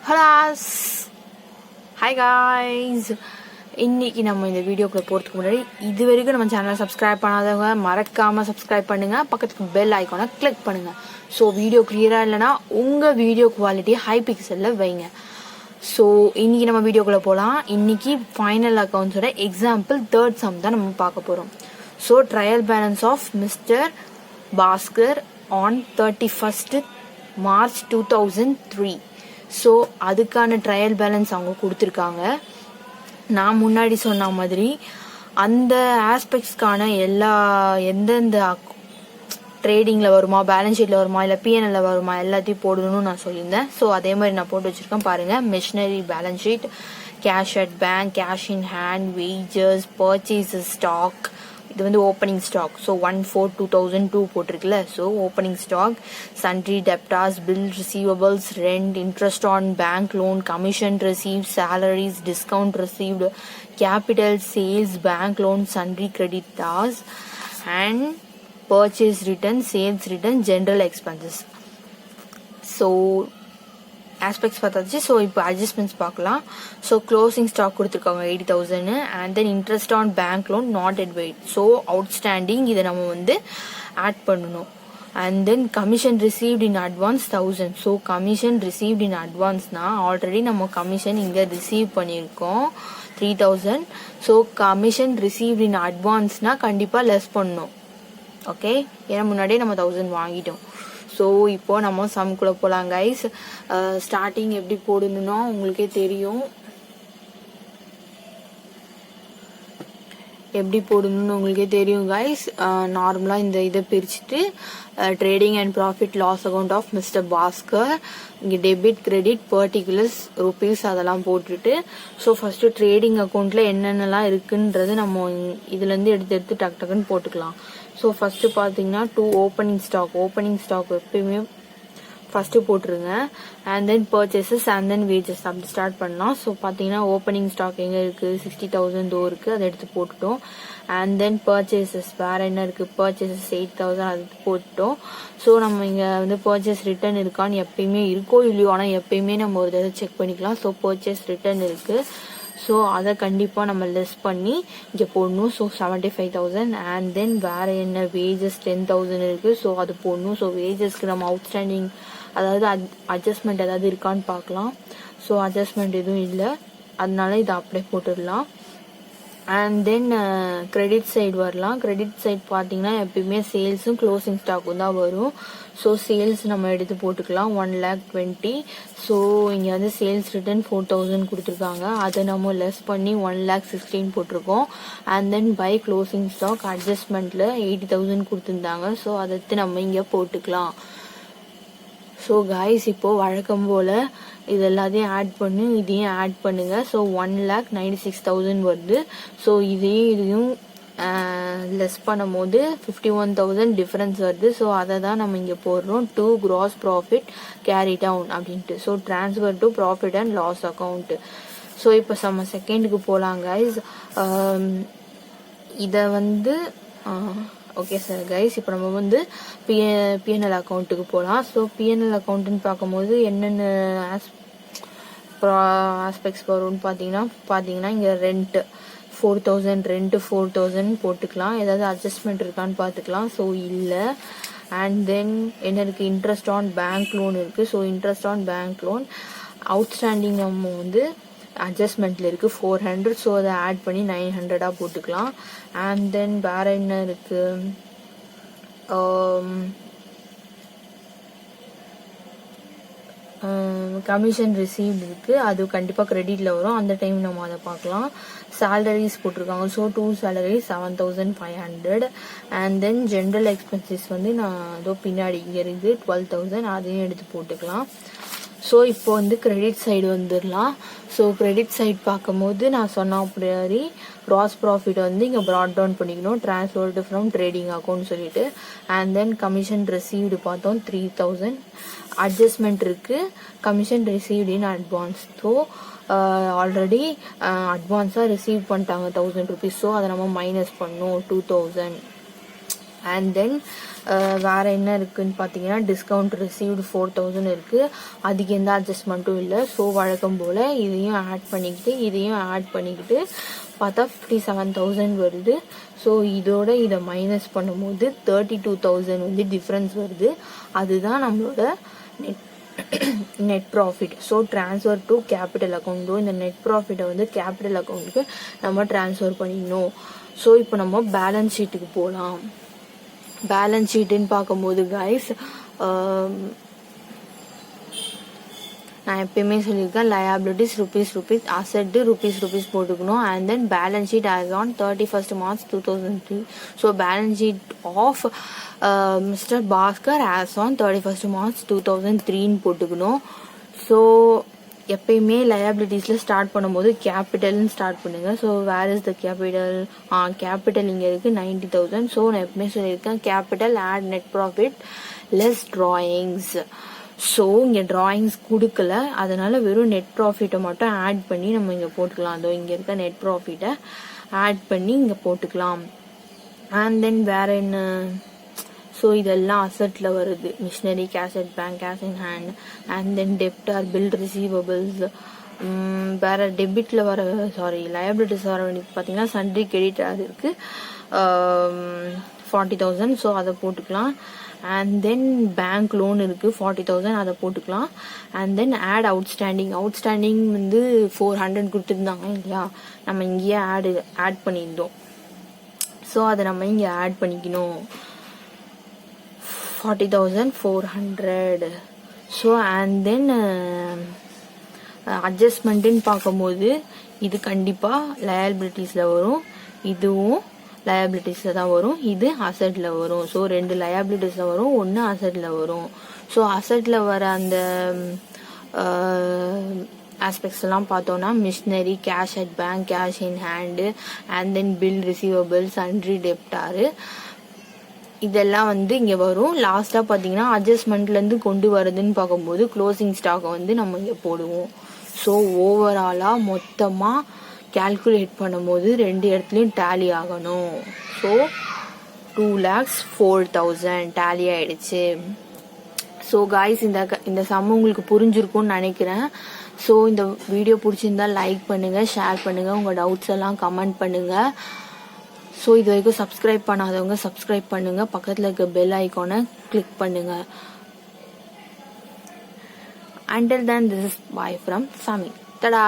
ஹலாஸ் hi guys. இன்றைக்கி நம்ம இந்த வீடியோக்குள்ளே போகிறதுக்கு முன்னாடி இது வரைக்கும் நம்ம சேனலை சப்ஸ்கிரைப் பண்ணாதவங்க மறக்காமல் சப்ஸ்கிரைப் பண்ணுங்கள், பக்கத்துக்கு பெல் ஐக்கானை கிளிக் பண்ணுங்கள். ஸோ வீடியோ கிளியராக இல்லைனா உங்கள் வீடியோ குவாலிட்டி ஹை பிக்சலில் வைங்க. ஸோ இன்றைக்கி நம்ம வீடியோக்குள்ளே போகலாம். இன்றைக்கி ஃபைனல் அக்கௌண்ட்ஸோட எக்ஸாம்பிள் 3rd சம் தான் நம்ம பார்க்க போகிறோம். So trial balance of mister Bhaskar on 31st March 2003. So அதுக்கான ட்ரையல் பேலன்ஸ் அவங்க கொடுத்துருக்காங்க. நான் முன்னாடி சொன்ன மாதிரி அந்த ஆஸ்பெக்ட்ஸ்க்கான எந்தெந்த ட்ரேடிங்கில் வருமா, பேலன்ஸ் ஷீட்டில் வருமா, இல்லை பிஎன்எல்ல வருமா, எல்லாத்தையும் போடணும்னு நான் சொல்லியிருந்தேன். ஸோ அதே மாதிரி நான் போட்டு வச்சுருக்கேன் பாருங்கள். Machinery balance sheet, cash at bank, cash in hand, wages, purchases, stock. இது வந்து ஓப்பனிங் ஸ்டாக். ஸோ 1/4/2002 போட்டிருக்குல்ல. So opening stock, sundry debtors, bill receivables, rent, interest on bank loan, commission receive, salaries, discount received, capital, sales, bank loan, sundry creditors and purchase return, sales return, general expenses. So aspects பார்த்தாச்சு. So இப்போ adjustments பார்க்கலாம். So closing stock கொடுத்துருக்காங்க 80,000 and then interest on bank loan not yet wait. So outstanding இதை நம்ம வந்து add பண்ணணும். And then commission received in advance 1000. So commission received in அட்வான்ஸ்னா already நம்ம கமிஷன் இங்கே ரிசீவ் பண்ணியிருக்கோம் 3000. ஸோ கமிஷன் ரிசீவ்ட் இன் அட்வான்ஸ்னா கண்டிப்பாக லெஸ் பண்ணணும். ஓகே, ஏன்னா முன்னாடியே நம்ம 1000 வாங்கிட்டோம். ஸோ இப்போ நம்ம சம்குள்ளே போகலாம் கைஸ். ஸ்டார்டிங் எப்படி போடணும்னா உங்களுக்கே தெரியும். கைஸ். நார்மலாக இந்த இதை பிரிச்சுட்டு trading and profit loss account of mister Bhaskar, இங்கே டெபிட் கிரெடிட் பர்டிகுலர்ஸ் ருபீஸ் அதெல்லாம் போட்டுட்டு, ஸோ ஃபர்ஸ்ட் ட்ரேடிங் அக்கௌண்ட்ல என்னென்னலாம் இருக்குன்றது நம்ம இதுலேருந்து எடுத்து டக்குன்னு போட்டுக்கலாம். ஸோ ஃபர்ஸ்ட் பார்த்தீங்கன்னா ஓப்பனிங் ஸ்டாக் எப்பயுமே ஃபர்ஸ்ட் போட்டுருங்க. And then purchases and then wages அப்படி ஸ்டார்ட் பண்ணலாம். ஸோ பார்த்தீங்கன்னா ஓப்பனிங் ஸ்டாக் எங்கே இருக்குது, 60,000 இருக்குது, அதை எடுத்து போட்டுட்டோம். அண்ட் தென் பர்ச்சேசஸ் வேற என்ன இருக்குது, பர்ச்சேசஸ் 8,000 அது போட்டுட்டோம். ஸோ நம்ம இங்கே வந்து பர்ச்சேஸ் ரிட்டர்ன் இருக்கான்னு எப்பயுமே இருக்கோ இல்லையோ, ஆனால் எப்பயுமே நம்ம ஒரு தடவை செக் பண்ணிக்கலாம். ஸோ பர்ச்சேஸ் ரிட்டர்ன் இருக்குது. ஸோ அதை கண்டிப்பாக நம்ம லெஸ் பண்ணி இங்கே போடணும். ஸோ 75,000. அண்ட் தென் வேறு என்ன, வேஜஸ் 10,000 இருக்குது. ஸோ அது போடணும். ஸோ வேஜஸ்க்கு நம்ம அவுட்ஸ்டாண்டிங் அதாவது அட்ஜஸ்ட்மெண்ட் ஏதாவது இருக்கான்னு பார்க்கலாம். ஸோ அட்ஜஸ்ட்மெண்ட் எதுவும் இல்லை, அதனால இதை அப்படியே போட்டுடலாம். அண்ட் தென் கிரெடிட் சைடு வரலாம். கிரெடிட் சைடு பார்த்தீங்கன்னா எப்பயுமே சேல்ஸும் க்ளோசிங் ஸ்டாக்கும் தான் வரும். ஸோ சேல்ஸ் நம்ம எடுத்து போட்டுக்கலாம் 1,20,000. ஸோ இங்கே வந்து சேல்ஸ் ரிட்டர்ன் 4,000 கொடுத்துருக்காங்க, அதை நம்ம லெஸ் பண்ணி 1,16,000 போட்டிருக்கோம். And then by closing stock அட்ஜஸ்ட்மெண்ட்டில் 80,000 கொடுத்துருந்தாங்க. ஸோ அதை எடுத்து நம்ம இங்கே போட்டுக்கலாம். ஸோ காய்ஸ் இப்போ வழக்கம் போல் இது எல்லாத்தையும் ஆட் பண்ணி இதையும் ஆட் பண்ணுங்க. ஸோ 1,96,000 வருது. ஸோ இதையும் லெஸ் பண்ணும் போது 51,000 டிஃபரன்ஸ் வருது. ஸோ அதை தான் நம்ம இங்கே போடுறோம். To gross profit carry down அப்படின்ட்டு. So transfer to profit and loss account. So இப்போ நம்ம செகண்டுக்கு போகலாம் கைஸ். இதை வந்து ஓகே சார் கைஸ், இப்போ நம்ம வந்து பிஎன்எல் அக்கௌண்ட்டுக்கு போகலாம். ஸோ பிஎன்எல் அக்கௌண்ட்டுன்னு பார்க்கும்போது என்னென்ன ஆஸ்பெக்ட்ஸ் வரும்னு பார்த்தீங்கன்னா இங்கே ரெண்ட்டு 4,000 போட்டுக்கலாம். ஏதாவது அட்ஜஸ்ட்மெண்ட் இருக்கான்னு பார்த்துக்கலாம். ஸோ இல்லை. அண்ட் தென் என்ன இருக்குது, இன்ட்ரெஸ்ட் ஆன் பேங்க் லோன் இருக்குது. So interest on bank loan outstanding நம்ம வந்து அட்ஜஸ்ட்மெண்ட்டில் இருக்குது 400. ஸோ அதை ஆட் பண்ணி 900 போட்டுக்கலாம். அண்ட் தென் வேறு என்ன இருக்குது, கமிஷன் ரிசீவ்டு இருக்குது, அது கண்டிப்பாக கிரெடிட்டில் வரும், அந்த டைம் நம்ம அதை பார்க்கலாம். சேலரிஸ் போட்டிருக்காங்க. So 2 salaries 7,500. And then general expenses வந்து நான் ஏதோ பின்னாடி இங்கே இருக்குது 12,000, அதையும் எடுத்து போட்டுக்கலாம். ஸோ இப்போ வந்து கிரெடிட் சைடு வந்துடலாம். ஸோ கிரெடிட் சைடு பார்க்கும்போது நான் சொன்ன அப்படி கிராஸ் ப்ராஃபிட் வந்து இங்கே ப்ராட் டவுன் பண்ணிக்கணும், டிரான்ஸ்ஃபர்டு ஃப்ரம் ட்ரேடிங் அக்கௌண்ட் சொல்லிட்டு. அண்ட் தென் கமிஷன் ரிசீவ்டு பார்த்தோம் 3,000. அட்ஜஸ்ட்மெண்ட் இருக்குது, commission received in advance. So already அட்வான்ஸாக ரிசீவ் பண்ணிட்டாங்க 1,000 rupees. ஸோ அதை நம்ம மைனஸ் பண்ணணும் 2,000. அண்ட் தென் வேறு என்ன இருக்குதுன்னு பார்த்தீங்கன்னா டிஸ்கவுண்ட் ரிசீவ்டு 4000 இருக்குது. அதுக்கு எந்த அட்ஜஸ்ட்மெண்ட்டும் இல்லை. ஸோ வழக்கம் போல் இதையும் ஆட் பண்ணிக்கிட்டு பார்த்தா 57,000 வருது. ஸோ இதோட இதை மைனஸ் பண்ணும்போது 32,000 வந்து டிஃப்ரென்ஸ் வருது. அதுதான் நம்மளோட net profit. So transfer to capital அக்கௌண்ட்டோ இந்த நெட் ப்ராஃபிட்டை வந்து கேபிட்டல் அக்கௌண்ட்டுக்கு நம்ம ட்ரான்ஸ்ஃபர் பண்ணிடணும். ஸோ இப்போ நம்ம பேலன்ஸ் ஷீட்டுக்கு போகலாம். பேலன்ஸ் ஷீட்டுன்னு பார்க்கும்போது கைஸ் நான் எப்பயுமே சொல்லியிருக்கேன் லயபிலிட்டிஸ் rupees அசெட் rupees போட்டுக்கணும். And then balance sheet as on 31st March 2003. So balance sheet of mister Bhaskar as on 31st March 2003 போட்டுக்கணும். ஸோ எப்பயுமே லயபிலிட்டிஸில் ஸ்டார்ட் பண்ணும்போது கேபிட்டல்னு ஸ்டார்ட் பண்ணுங்கள். So where is the capital? Capital இங்கே இருக்குது 90,000. ஸோ நான் எப்பவுமே சொல்லியிருக்கேன் capital add net profit less drawings. So இங்கே ட்ராயிங்ஸ் கொடுக்கல, அதனால வெறும் நெட் ப்ராஃபிட்டை மட்டும் ஆட் பண்ணி நம்ம இங்கே போட்டுக்கலாம். அதோ இங்கே இருக்க நெட் ப்ராஃபிட்டை ஆட் பண்ணி இங்கே போட்டுக்கலாம். அண்ட் தென் வேறு என்ன? ஸோ இதெல்லாம் அசட்டில் வருது. Machinery, cash at bank, cash in hand, and then டெப்டார், bill receivables. வேறு டெபிட்டில் லயபிலிட்டிஸ் வர வேண்டியது பார்த்தீங்கன்னா சன்ட்ரி கிரெடிட் அது இருக்குது 40,000. ஸோ அதை போட்டுக்கலாம். அண்ட் தென் பேங்க் லோன் இருக்குது 40,000, அதை போட்டுக்கலாம். அண்ட் தென் ஆட் அவுட்ஸ்டாண்டிங் வந்து 400 கொடுத்துருந்தாங்க இல்லையா, நம்ம இங்கேயே ஆட் பண்ணியிருந்தோம். ஸோ அதை நம்ம இங்கே ஆட் பண்ணிக்கணும் 40,400. ஸோ அண்ட் தென் அட்ஜஸ்ட்மெண்ட்டுன்னு பார்க்கும்போது இது கண்டிப்பாக லயபிலிட்டிஸில் வரும், இதுவும் லயபிலிட்டிஸில் தான் வரும், இது அசட்டில் வரும். ஸோ 2 லயபிலிட்டிஸில் வரும், 1 அசட்டில் வரும். ஸோ அசட்டில் வர அந்த ஆஸ்பெக்ட்ஸ் எல்லாம் பார்த்தோன்னா machinery, cash at bank, cash in hand, and then bill receivable, sundry debtor, இதெல்லாம் வந்து இங்கே வரும். லாஸ்ட்டாக பார்த்தீங்கன்னா அட்ஜஸ்ட்மெண்ட்லேருந்து கொண்டு வரதுன்னு பார்க்கும்போது க்ளோசிங் ஸ்டாக்கை வந்து நம்ம இங்கே போடுவோம். ஸோ ஓவராலாக மொத்தமாக கேல்குலேட் பண்ணும்போது 2 இடத்துலையும் டேலி ஆகணும். ஸோ 2,04,000 டேலி ஆகிடுச்சு. ஸோ காய்ஸ் இந்த சம் உங்களுக்கு புரிஞ்சிருக்கும்னு நினைக்கிறேன். ஸோ இந்த வீடியோ பிடிச்சிருந்தா லைக் பண்ணுங்கள், ஷேர் பண்ணுங்கள், உங்கள் டவுட்ஸ் எல்லாம் கமெண்ட் பண்ணுங்கள். ஸோ இது வரைக்கும் சப்ஸ்கிரைப் பண்ணாதவங்க சப்ஸ்கிரைப் பண்ணுங்கள், பக்கத்தில் இருக்க பெல் ஐக்கானை கிளிக் பண்ணுங்கள். Until then, this is bye from Sami. Tada!